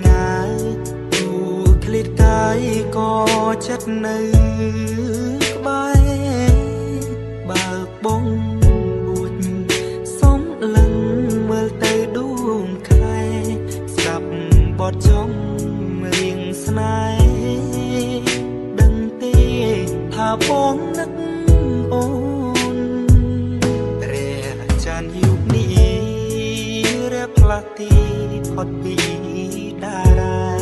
ngày dù khít cái có chất nơi bay bạc bông buồn sống lần mơ tới đúng khai sập bọt trong riêng snai đừng tê thả bóng nấc ôn rè chan yêu ní rè plati phật bị đà ra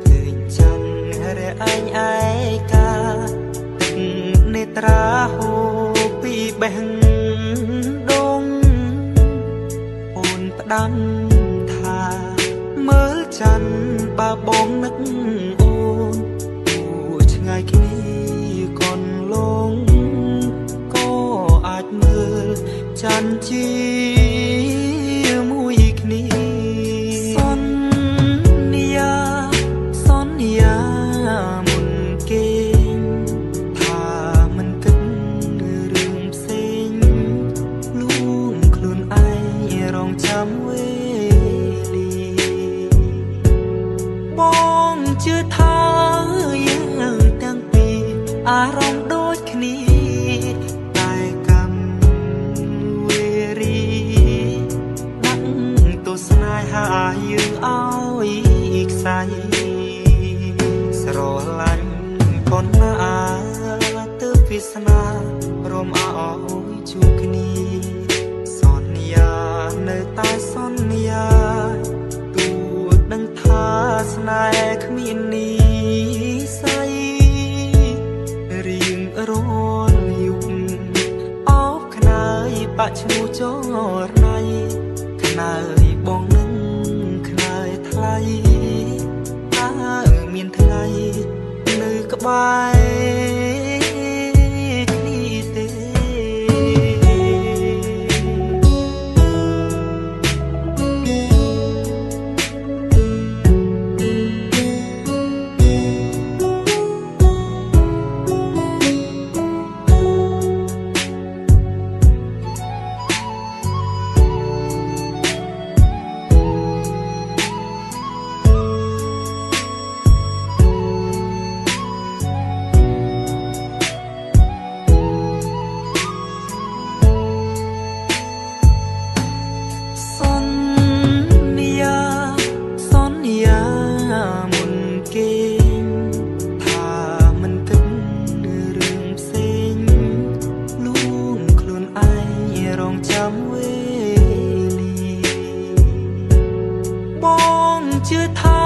cười chân rè anh ai ca nê tra hồ bị bèn đông ôn đam thà mơ chân ba bóng nấc ôn ngày kia còn lông có ai mơ chân chi mũi kia son nia muôn kênh thà mình cất rừng xinh luôn luôn ai rong chăm quê li bong chưa thaទាំងពីរអារម្មណ៍ដូចគ្នាតែកម្មវេរីដាក់ទស្សនាហាយើងឲ្យខ្សែស្រឡាញ់ប៉ុណ្ណាទើបវាសនារំអោយជួបគ្នាសន្យានៅតែសន្យាទូដឹងថាស្នេហ៍គ្មាននេះរលយុគអោបខ្នើយបាក់ឈ្មោះចរណៃខ្នើយបងនឹងខ្នើយថ្លៃតើមានថ្ងៃនៅក្បែរគ្នាទេជឿថា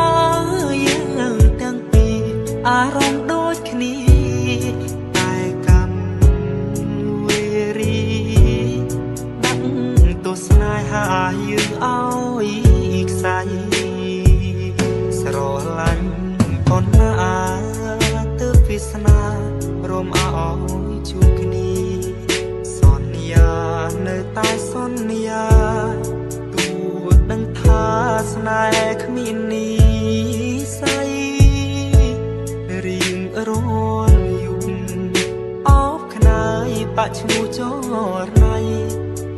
យើងទាំងពីរអារម្មណ៍ដូចគ្នាតែកម្មវេរីដាក់ទស្សនាហាយើងឲ្យខ្សែស្រឡាញ់ប៉ុណ្ណាទើបវាសនារំអោយជួបគ្នាសន្យានៅតែសន្យាទូដឹងថាស្នេហ៍គ្មាននិស្ស័យរៀងរលយុគអោបខ្នើយបាក់ឈ្មោះចរណៃ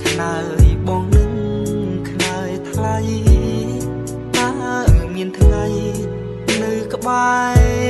ខ្នើយបងនឹងខ្នើយថ្លៃតើមានថ្ងៃនៅក្បែរ